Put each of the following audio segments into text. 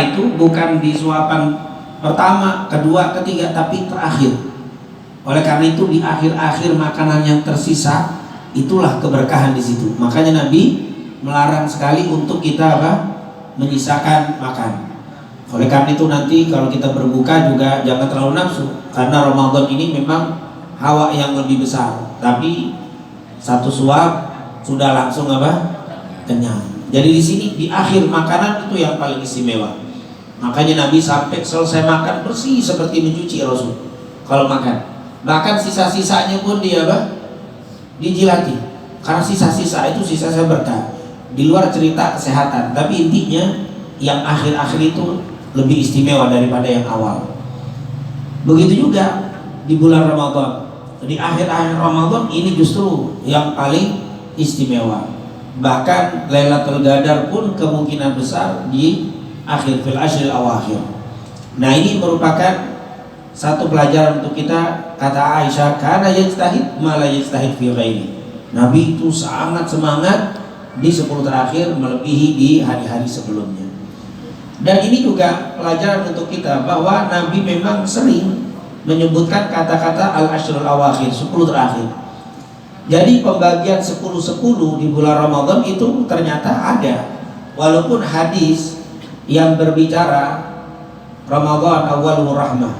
itu bukan di suapan pertama, kedua, ketiga, tapi terakhir. Oleh karena itu di akhir-akhir makanan yang tersisa itulah keberkahan di situ. Makanya Nabi melarang sekali untuk kita menyisakan makan. Oleh karena itu nanti kalau kita berbuka juga jangan terlalu nafsu, karena Ramadan ini memang hawa yang lebih besar. Tapi satu suap sudah langsung kenyang. Jadi di sini di akhir makanan itu yang paling istimewa. Makanya Nabi sampai selesai makan bersih seperti mencuci Rasul kalau makan. Bahkan sisa-sisanya pun dia dijilati. Karena sisa-sisa itu sisa berkah. Di luar cerita kesehatan, tapi intinya yang akhir-akhir itu lebih istimewa daripada yang awal. Begitu juga di bulan Ramadan. Di akhir-akhir Ramadan ini justru yang paling istimewa. Bahkan Lailatul Qadar pun kemungkinan besar di akhir fil ashril awakhir. Nah, ini merupakan satu pelajaran untuk kita. Kata Aisyah, karena yajtahid malah yajtahid fi ghairi. Nabi itu sangat semangat di 10 terakhir melebihi di hari-hari sebelumnya. Dan ini juga pelajaran untuk kita bahwa Nabi memang sering menyebutkan kata-kata al-ashrul awakhir, 10 terakhir. Jadi pembagian 10-10 di bulan Ramadan itu ternyata ada. Walaupun hadis yang berbicara Ramadan awwaluhu rahmah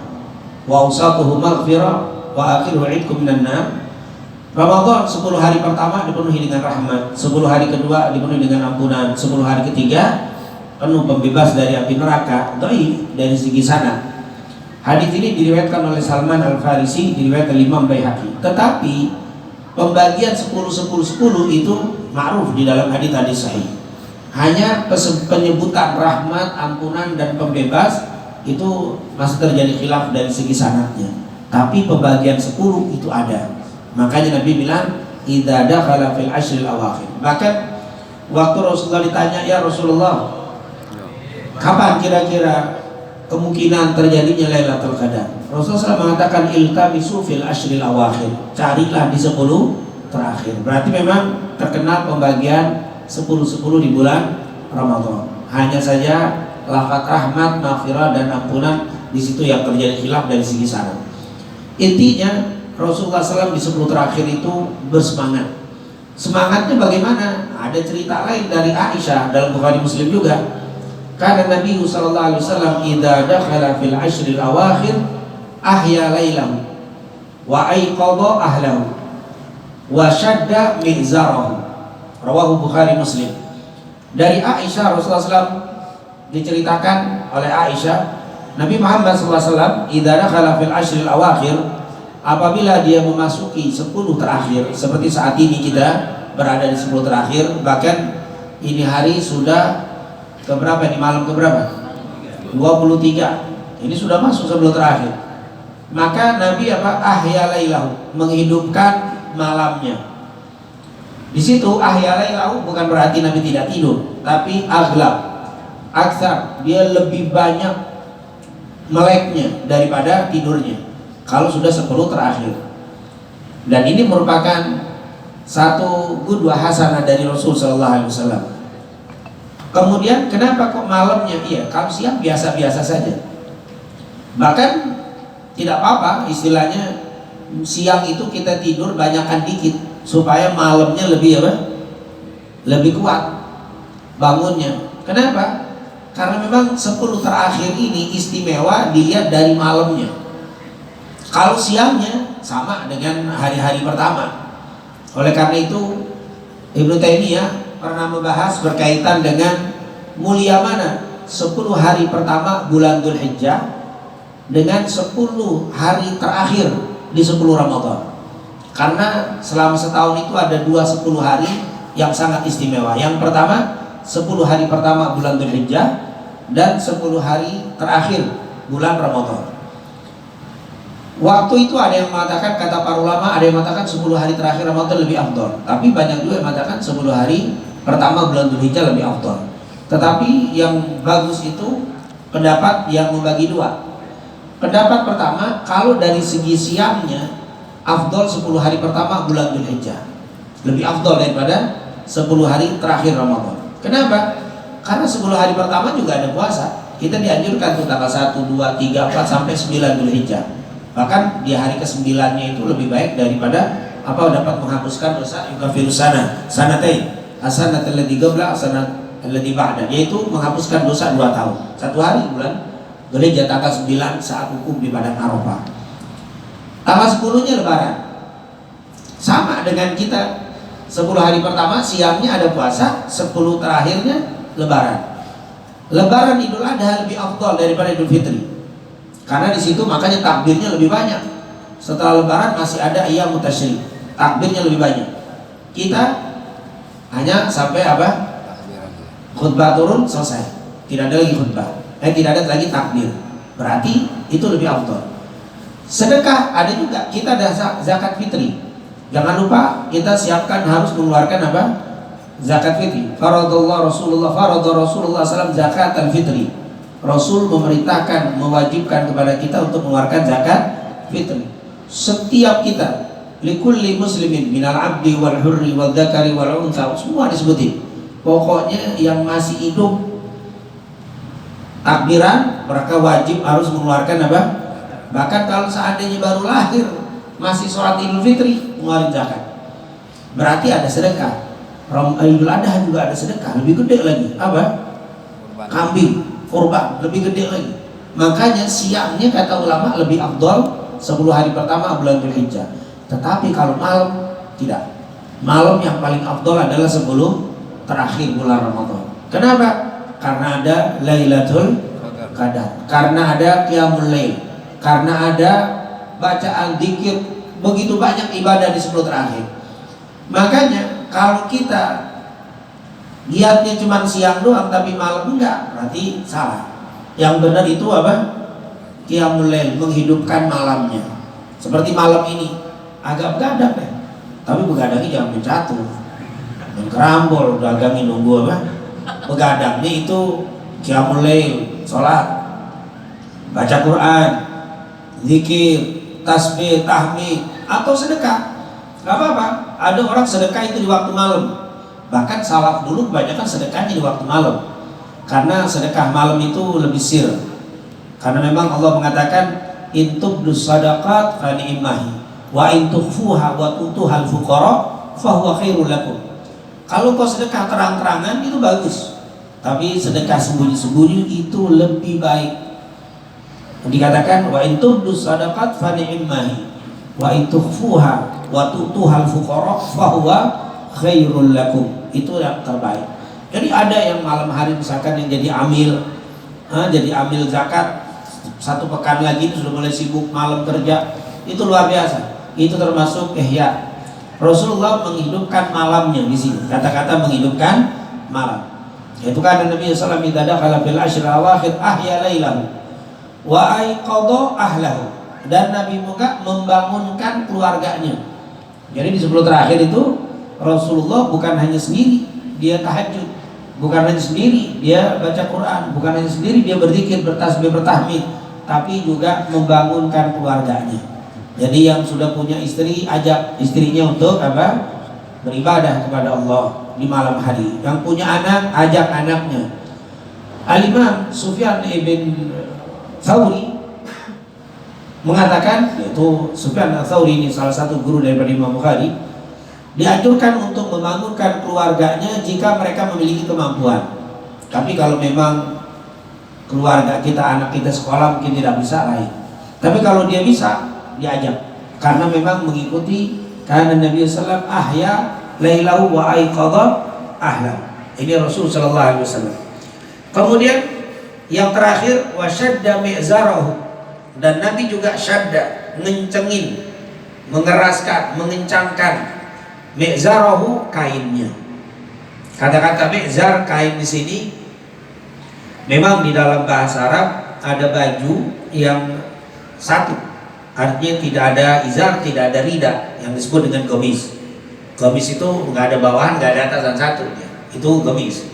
wa awsatuhu maghfirah wa akhiruhu 'idkum minan nar. Ramadan 10 hari pertama dipenuhi dengan rahmat, 10 hari kedua dipenuhi dengan ampunan, 10 hari ketiga penuh pembebas dari api neraka. Dhaif dari segi sanad. Hadis ini diriwayatkan oleh Salman Al-Farisi, diriwayatkan Imam Baihaqi. Tetapi pembagian 10-10-10 itu ma'ruf di dalam hadis sahih. Hanya penyebutan rahmat, ampunan dan pembebas itu masih terjadi khilaf dari segi sanadnya. Tapi pembagian 10 itu ada. Makanya Nabi bilang idza dakhala fil ashril awakhir. Bahkan waktu Rasulullah ditanya, ya Rasulullah, kapan kira-kira kemungkinan terjadinya Lailatul Qadar? Rasulullah SAW mengatakan iltamisu fil ashril awakhir. Carilah di 10 terakhir. Berarti memang terkenal pembagian 10-10 di bulan Ramadan. Hanya saja lafaz rahmat, maghfirah dan ampunan di situ yang terjadi khilaf dari segi sanad. Intinya Rasulullah SAW di 10 terakhir itu bersemangat. Semangatnya bagaimana? Ada cerita lain dari Aisyah dalam Bukhari Muslim juga. Karena Nabi sallallahu alaihi wasallam idza dakhala fil ashril awakhir ahya lailahu wa aiqadha ahlahu wa shadda mizarahu. Rawahu Bukhari Muslim. Dari Aisyah, Rasulullah SAW diceritakan oleh Aisyah, Nabi Muhammad SAW idza dakhala fil ashril awakhir, apabila dia memasuki 10 terakhir, seperti saat ini kita berada di 10 terakhir, bahkan ini hari sudah keberapa ini, malam keberapa? 23. Ini sudah masuk 10 terakhir. Maka Nabi ahya lailahu, menghidupkan malamnya. Di situ ahya lailahu bukan berarti Nabi tidak tidur, tapi aghlab, aksar, dia lebih banyak meleknya daripada tidurnya kalau sudah 10 terakhir. Dan ini merupakan satu qudwah hasanah dari Rasul sallallahu alaihi wasallam. Kemudian kenapa kok malamnya? Iya, kalau siang biasa-biasa saja. Bahkan tidak apa-apa, istilahnya siang itu kita tidur banyakkan dikit supaya malamnya lebih lebih kuat bangunnya. Kenapa? Karena memang 10 terakhir ini istimewa dilihat dari malamnya. Kalau siangnya sama dengan hari-hari pertama. Oleh karena itu Ibnu Taimiyah pernah membahas berkaitan dengan mulia mana 10 hari pertama bulan Dzulhijjah dengan 10 hari terakhir di 10 Ramadan. Karena selama setahun itu ada 10 hari yang sangat istimewa. Yang pertama 10 hari pertama bulan Dzulhijjah dan 10 hari terakhir bulan Ramadan. Waktu itu ada yang mengatakan, kata para ulama, ada yang mengatakan 10 hari terakhir Ramadan lebih afdal. Tapi banyak juga yang mengatakan 10 hari pertama bulan Dzulhijjah lebih afdal. Tetapi yang bagus itu pendapat yang membagi dua. Pendapat pertama, kalau dari segi siangnya afdal 10 hari pertama bulan Dzulhijjah. Lebih afdal daripada 10 hari terakhir Ramadan. Kenapa? Karena 10 hari pertama juga ada puasa. kita dianjurkan tuh tanggal 1, 2, 3, 4 sampai 9 Dzulhijjah. Bahkan di hari ke-9-nya itu lebih baik daripada dapat menghapuskan dosa yukaffiru sanatain hasanat alladzi qabla hasanat alladzi ba'da, yaitu menghapuskan dosa 2 tahun. Satu hari bulan Dzulhijjah tanggal 9 saat wukuf di padang Arafah. Tanggal 10-nya lebaran. Sama dengan kita 10 hari pertama siangnya ada puasa, 10 terakhirnya lebaran. Lebaran Idul Adha lebih afdal daripada Idul Fitri. Karena di situ makanya takbirnya lebih banyak. Setelah lebaran masih ada ayyamut tasyrik. Takbirnya lebih banyak. Kita hanya sampai khutbah turun selesai. Tidak ada lagi khutbah. Tidak ada lagi takbir. Berarti itu lebih afdal. Sedekah ada juga. Kita ada zakat fitri. Jangan lupa kita siapkan harus mengeluarkan zakat fitri. Faradallah Rasulullah SAW zakat al-fitri. Rasul memerintahkan, mewajibkan kepada kita untuk mengeluarkan zakat fitri. Setiap kita, likulli muslimin minal abdi wal hurri wal dzakari wal untha, semua disebutin. Pokoknya yang masih hidup takbiran, mereka wajib harus mengeluarkan Bahkan kalau seandainya baru lahir masih sholat Idul Fitri, mengeluarkan zakat. Berarti ada sedekah. Idul Adha juga ada sedekah, lebih gede lagi. Kambing, kurban, lebih gede lagi. Makanya siangnya kata ulama lebih afdal 10 hari pertama bulan Dzulhijjah. Tetapi kalau malam tidak. Malam yang paling afdal adalah sebelum terakhir bulan Ramadan. Kenapa? Karena ada Lailatul Qadar, karena ada Qiyamul Lail, karena ada bacaan dzikir, begitu banyak ibadah di 10 terakhir. Makanya kalau kita giatnya cuma siang doang tapi malam enggak, berarti salah. Yang benar itu Qiyamul Lail, menghidupkan malamnya. Seperti malam ini agak begadang deh, tapi begadangnya jangan mencatur, kerambol, dagangnya nunggu begadangnya itu Qiyamul Lail, sholat, baca Quran, zikir, tasbih, tahmid, atau sedekah. Gak apa-apa. Ada orang sedekah itu di waktu malam. Bahkan salaf dulu kebanyakan sedekahnya di waktu malam. Karena sedekah malam itu lebih sir. Karena memang Allah mengatakan in tubdus sadaqat fa ni'mahi wa in tukhfuha wa tutuhal fuqara fa huwa khairul lakum. Kalau kau sedekah terang-terangan itu bagus. Tapi sedekah sembunyi-sembunyi itu lebih baik. Dikatakan wa in tubdus sadaqat fa ni'mahi wa in tukhfuha wa tutuhal fuqara fahuwa khairul lakum, itu yang terbaik. Jadi ada yang malam hari misalkan yang jadi amil zakat, 1 pekan lagi sudah mulai sibuk malam kerja, itu luar biasa. Itu termasuk ihya. Rasulullah menghidupkan malamnya di sini. Kata-kata menghidupkan malam. Itu kan Nabi sallallahu alaihi wasallam dakhala fil ashr awakhir ahya lailahu wa aiqadha ahlahu. Dan Nabi juga membangunkan keluarganya. Jadi di 10 terakhir itu Rasulullah bukan hanya sendiri dia tahajud, bukan hanya sendiri dia baca Quran, bukan hanya sendiri dia berzikir, bertasbih, bertahmid, tapi juga membangunkan keluarganya. Jadi yang sudah punya istri, ajak istrinya untuk beribadah kepada Allah di malam hari. Yang punya anak, ajak anaknya. Al-Imam Sufyan ibn Thawri mengatakan, yaitu Sufyan al-Thawri ini salah satu guru daripada Imam Bukhari, dianjurkan untuk membangunkan keluarganya jika mereka memiliki kemampuan. Tapi kalau memang keluarga kita, anak kita sekolah mungkin tidak bisa lain. Tapi kalau dia bisa, diajak. Karena memang mengikuti karena Nabi sallallahu alaihi wasallam ahya lailahu wa aiqadha ahla. Ini Rasul sallallahu alaihi wasallam. Kemudian yang terakhir wasyadda mi'zarahu, dan Nabi juga syadda, ngencengin, mengeraskan, mengencangkan mi'zarahu, kainnya. Kata-kata mi'zar, kain di sini memang di dalam bahasa Arab ada baju yang satu, artinya tidak ada izar, tidak ada rida, yang disebut dengan gamis. Gamis itu nggak ada bawahan, nggak ada atasan satu, itu gamis.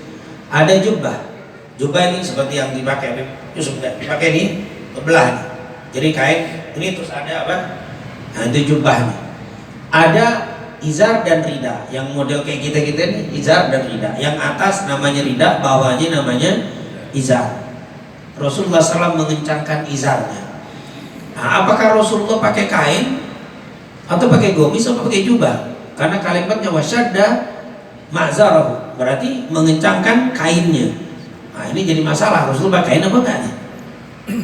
Ada jubah. Jubah ini seperti yang dipakai Yusuf, dipakai ini belah nih. Jadi kain ini terus ada Nah, itu jubahnya. Ada izar dan rida. Yang model kayak kita ini izar dan rida. Yang atas namanya rida, bawahnya namanya izar. Rasulullah SAW mengencangkan izarnya. Nah, apakah Rasulullah pakai kain atau pakai gomis atau pakai jubah? Karena kalimatnya wasyadda ma'zarahu, berarti mengencangkan kainnya. Nah, ini jadi masalah, Rasulullah pakai kain apa enggak nih?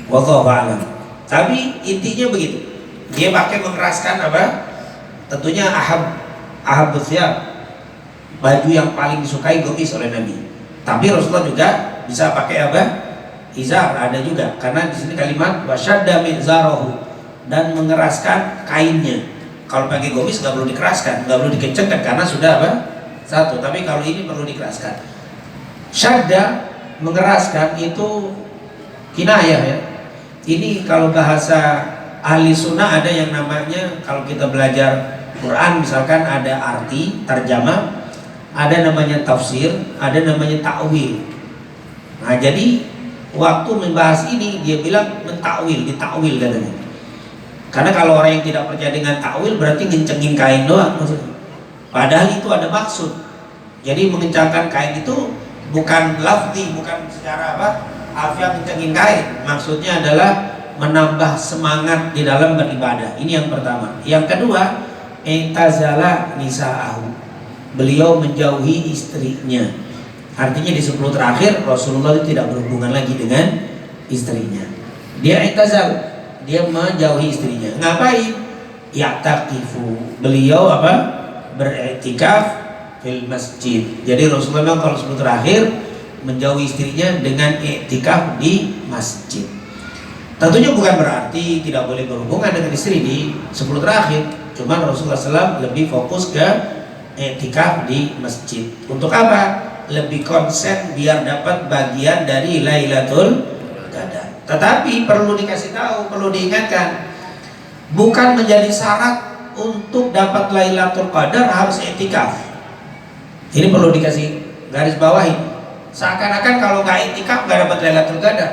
Wallahu a'lam. Tapi intinya begitu. Dia pakai mengeraskan apa? Tentunya ahab thiyab, baju yang paling disukai gomis oleh Nabi. Tapi Rasulullah juga bisa pakai apa? Izar, ada juga. Karena di sini kalimat wasyadda mizarahu, dan mengeraskan kainnya. Kalau pakai gomis nggak perlu dikeraskan, nggak perlu dikencengkan karena sudah apa? Satu. Tapi kalau ini perlu dikeraskan. Syadda, mengeraskan, itu kinayah ya. Ini kalau bahasa ahli sunnah ada yang namanya, kalau kita belajar Quran misalkan ada arti, terjemah, ada namanya tafsir, ada namanya ta'wil. Nah jadi waktu membahas ini dia bilang mentakwil, ditakwil katanya. Karena kalau orang yang tidak percaya dengan takwil berarti ngencengin kain doang maksudnya. Padahal itu ada maksud. Jadi mengencangkan kain itu bukan lafzi, bukan secara apa? Harfiah ngencengin kain. Maksudnya adalah menambah semangat di dalam beribadah. Ini yang pertama. Yang kedua, i'tazala nisa'ahu. Beliau menjauhi istrinya. Artinya di 10 terakhir Rasulullah itu tidak berhubungan lagi dengan istrinya. Dia i'tazal, dia menjauhi istrinya. Ngapain? Ya'taqifu. Beliau apa? Beriktikaf fil masjid. Jadi Rasulullah kalau 10 terakhir menjauhi istrinya dengan iktikaf di masjid. Tentunya bukan berarti tidak boleh berhubungan dengan istri di 10 terakhir. Cuman Rasulullah SAW lebih fokus ke iktikaf di masjid. Untuk apa? Lebih konsen biar dapat bagian dari Lailatul Qadar. Tetapi perlu dikasih tahu, perlu diingatkan, bukan menjadi syarat untuk dapat Lailatul Qadar harus iktikaf. Ini perlu dikasih garis bawahi. Seakan-akan kalau nggak iktikaf nggak dapat Lailatul Qadar.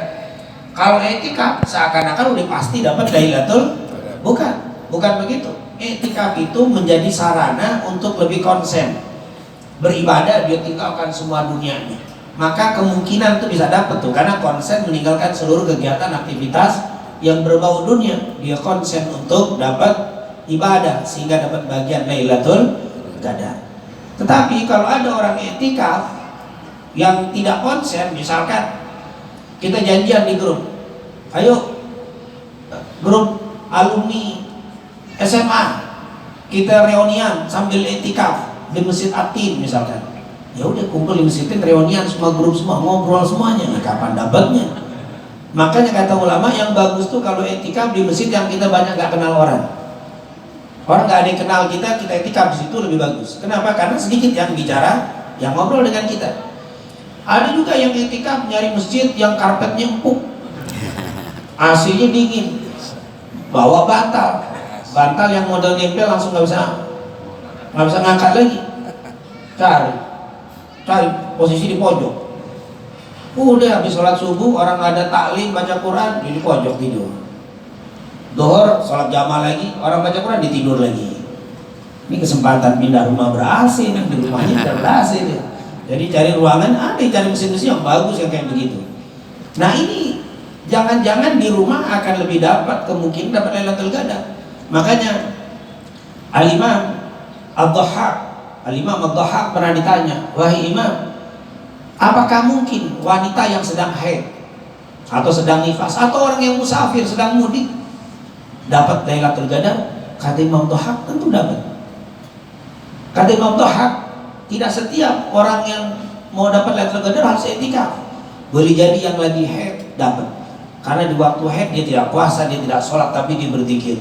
Kalau iktikaf seakan-akan udah pasti dapat Lailatul. Bukan begitu. Iktikaf itu menjadi sarana untuk lebih konsen beribadah, dia tinggalkan semua dunianya. Maka kemungkinan itu bisa dapat tuh, karena konsen meninggalkan seluruh kegiatan aktivitas yang berbau dunia. Dia konsen untuk dapat ibadah sehingga dapat bagian Lailatul Qadar. Tetapi kalau ada orang iktikaf yang tidak konsen, misalkan kita janjian di grup, ayo grup alumni SMA kita reunian sambil iktikaf di Masjid Atin misalkan. Ya udah kumpul di Masjid Atin, reunian semua grup semua, ngobrol semuanya. Nah, kapan dapatnya? Makanya kata ulama yang bagus tuh kalau iktikaf di masjid yang kita banyak gak kenal orang. Orang gak ada yang kenal kita iktikaf di situ lebih bagus. Kenapa? Karena sedikit yang bicara, yang ngobrol dengan kita. Ada juga yang iktikaf nyari masjid yang karpetnya empuk, AC-nya dingin, bawa bantal yang model nempel langsung nggak bisa ngangkat lagi. Cari posisi di pojok. Udah habis sholat subuh, orang ada taklim baca Quran di pojok tidur. Dohor sholat jamaah lagi, orang baca Quran ditidur lagi. Ini kesempatan pindah rumah ber-AC nih, di rumahnya tidak ber-AC dia. Jadi cari ruangan, cari mesin-mesin yang bagus yang kayak begitu. Nah ini jangan-jangan di rumah akan lebih dapat kemungkinan dapat Lailatul Qadar. Makanya Al-Imam Ad-Dhahhak pernah ditanya, wahai Imam, apakah mungkin wanita yang sedang haid atau sedang nifas atau orang yang musafir sedang mudik dapat Lailatul Qadar? Kata Imam Dhahhak, tentu dapat. Kata Imam Dhahhak, tidak setiap orang yang mau dapat Lailatul Qadar harus iktikaf. Boleh jadi yang lagi haid dapat, karena di waktu haid dia tidak puasa, dia tidak sholat, tapi dia berzikir,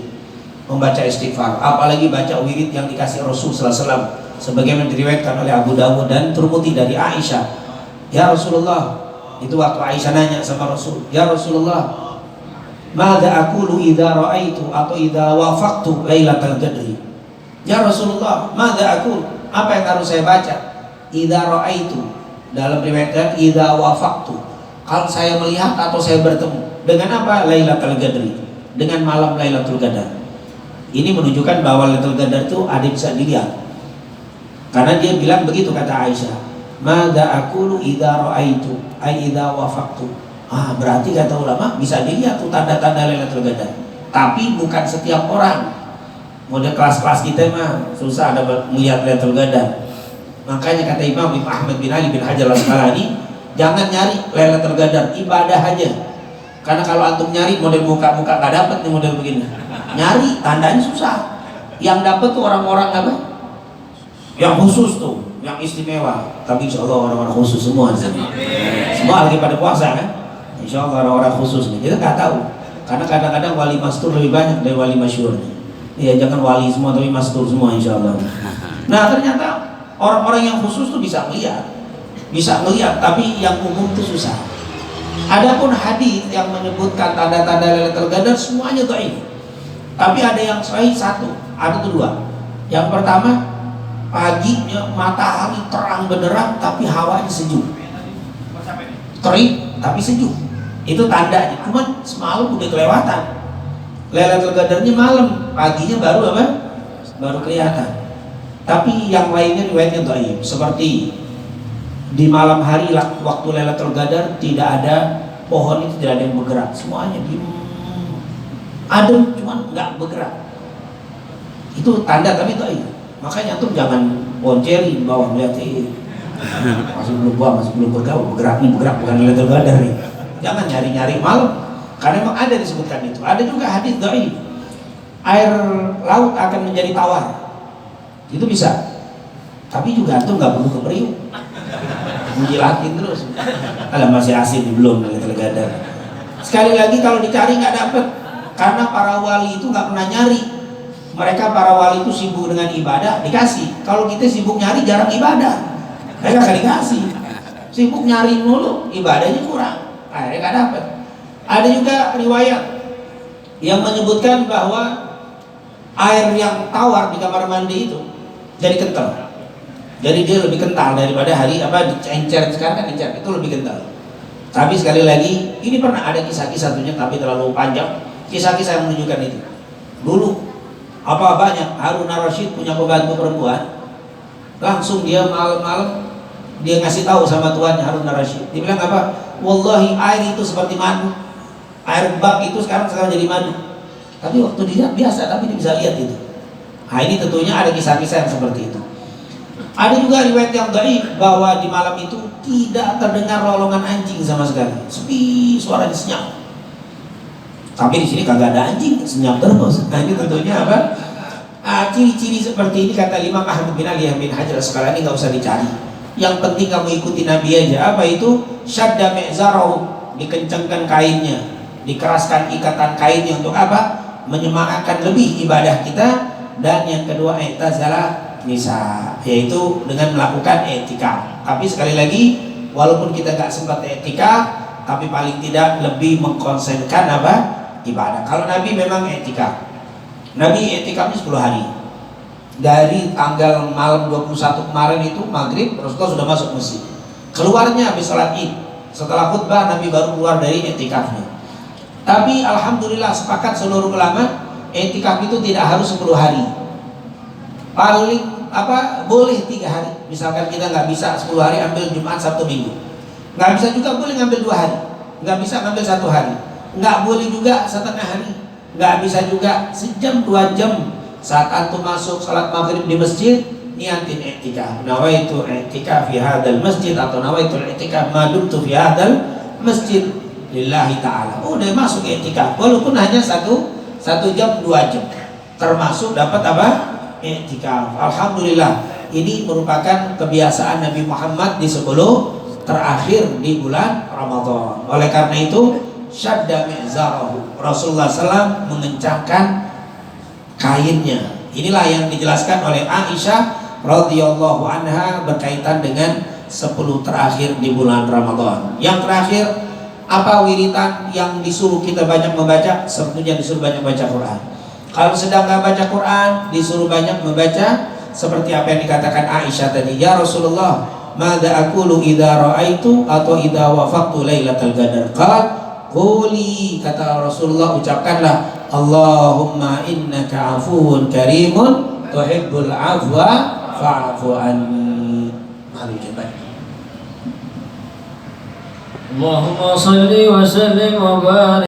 membaca istighfar, apalagi baca wirid yang dikasih Rasul sallallahu alaihi wasallam sebagaimana diriwayatkan oleh Abu Dawud dan Tirmidzi dari Aisyah. Ya Rasulullah, itu waktu Aisyah nanya sama Rasul, ya Rasulullah, madza aqulu idza ra'aitu atau idza wafaqtu Lailatul Qadri? Ya Rasulullah, madza aqul, apa yang harus saya baca? Idza ra'aitu, dalam riwayat idza wafaqtu, kalau saya melihat atau saya bertemu dengan apa? Lailatul Qadri, dengan malam Lailatul Qadar. Ini menunjukkan bahwa Lailatul Qadar itu ada bisa dilihat. Karena dia bilang begitu kata Aisyah, madza aqulu idza ra'aitu ay idza wafaqtu. Berarti kata ulama bisa dilihat tuh tanda-tanda Lailatul Qadar. Tapi bukan setiap orang. Model kelas-kelas kita mah susah ada melihat Lailatul Qadar. Makanya kata Imam Ahmad bin Ali bin Hajar Al-Asqalani, jangan nyari Lailatul Qadar, ibadah aja. Karena kalau antum nyari model muka-muka gak dapet nih model begini. Nyari tandanya susah. Yang dapet tuh orang-orang apa? Yang khusus tuh, yang istimewa. Tapi insya Allah orang-orang khusus semua di sini. Semua lagi pada puasa kan? Insya Allah orang-orang khusus nih. Kita nggak tahu. Karena kadang-kadang wali mastur lebih banyak dari wali masyhur. Ya jangan wali semua tapi mastur semua insya Allah. Nah ternyata orang-orang yang khusus tuh bisa melihat, tapi yang umum tuh susah. Adapun hadis yang menyebutkan tanda-tanda Lailatul Qadar semuanya dhaif. Tapi ada yang sahih satu, ada tuh dua. Yang pertama, paginya matahari terang benderang tapi hawanya sejuk. Terik tapi sejuk. Itu tandanya. Cuman semalam udah kelewatan. Lailatul Qadarnya malam, paginya baru apa? Baru kelihatan. Tapi yang lainnya riwayatnya dhaif. Seperti di malam hari waktu Lailatul Qadar tidak ada pohon, itu tidak ada yang bergerak, semuanya diem, adem, cuman nggak bergerak. Itu tanda, tapi itu makanya tuh jangan bonceri bawah melihat masih belum bergerak bukan Lailatul Qadar nih. Jangan nyari-nyari malam, karena memang ada disebutkan itu. Ada juga hadis dhaif, air laut akan menjadi tawar, itu bisa. Tapi juga tuh nggak perlu keperiuk, menjilatin terus. Kalau masih asin belum Lailatul Qadar. Sekali lagi kalau dicari nggak dapet, karena para wali itu nggak pernah nyari. Mereka para wali itu sibuk dengan ibadah, dikasih. Kalau kita sibuk nyari jarang ibadah, mereka nggak dikasih. Sibuk nyari mulu, ibadahnya kurang, akhirnya nggak dapet. Ada juga riwayat yang menyebutkan bahwa air yang tawar di kamar mandi itu jadi kental. Jadi dia lebih kental daripada hari encer sekarang kan encer itu lebih kental. Tapi sekali lagi ini pernah ada kisah-kisah tentunya tapi terlalu panjang. Kisah-kisah yang menunjukkan itu. Dulu banyak Harun ar-Rasyid punya pembantu perempuan. Langsung dia malam-malam dia ngasih tahu sama tuannya Harun ar-Rasyid. Dia bilang apa? Wallahi air itu seperti madu. Air bak itu sekarang jadi madu. Tapi waktu dilihat biasa, tapi dia bisa lihat itu. Nah ini tentunya ada kisah-kisah yang seperti itu. Ada juga riwayat yang dhaif bahwa di malam itu tidak terdengar lolongan anjing sama sekali, sepi, suaranya senyap. Tapi di sini kagak ada anjing, senyap terus. Nah ini tentunya apa? Ciri-ciri seperti ini kata Imam Ahmad bin Ali bin Hajar Al-Asqalani nggak usah dicari. Yang penting kamu ikuti Nabi aja. Apa itu? Syadda mi'zarahu, dikencangkan kainnya, dikeraskan ikatan kainnya untuk apa? Menyemarakkan lebih ibadah kita. Dan yang kedua i'tazala nisa, yaitu dengan melakukan i'tikaf. Tapi sekali lagi, walaupun kita nggak sempat i'tikaf, tapi paling tidak lebih mengkonsentrasikan apa? Ibadah. Kalau Nabi memang i'tikaf. Nabi i'tikafnya 10 hari. Dari tanggal malam 21 kemarin itu maghrib, Rasulullah sudah masuk masjid. Keluarnya habis salat Id. Setelah khutbah Nabi baru keluar dari i'tikafnya. Tapi alhamdulillah sepakat seluruh ulama, i'tikaf itu tidak harus 10 hari. Paling boleh 3 hari. Misalkan kita nggak bisa 10 hari ambil Jumat, Sabtu, Minggu. Nggak bisa juga boleh ngambil 2 hari. Nggak bisa ngambil 1 hari. Nggak boleh juga setengah hari. Nggak bisa juga sejam 2 jam. Saat antum masuk salat maghrib di masjid, niatin i'tikaf. Nawaitu i'tikaf fi hadzal masjid atau nawaitu i'tikaf ma dumtu fi hadzal masjid lillahi ta'ala. Udah masuk i'tikaf walaupun hanya 1 jam 2 jam. Termasuk dapat apa? I'tikaf. Alhamdulillah, ini merupakan kebiasaan Nabi Muhammad di 10 terakhir di bulan Ramadan. Oleh karena itu, syadda mi'zarahu, Rasulullah SAW mengencangkan kainnya. Inilah yang dijelaskan oleh Aisyah radhiyallahu anha berkaitan dengan 10 terakhir di bulan Ramadan. Yang terakhir, apa wiritan yang disuruh kita banyak membaca? Sebetulnya disuruh banyak baca Quran. Kalau sedang nggak baca Quran, disuruh banyak membaca seperti apa yang dikatakan Aisyah tadi. Ya Rasulullah, madza aqulu idza ra'aitu atau idza wafaqtu lailatul qadar? Quli, kata Rasulullah, ucapkanlah Allahumma innaka afuwun karimun tuhibbul afwa fa'fu anni. Allahumma salli wa sallim wa barik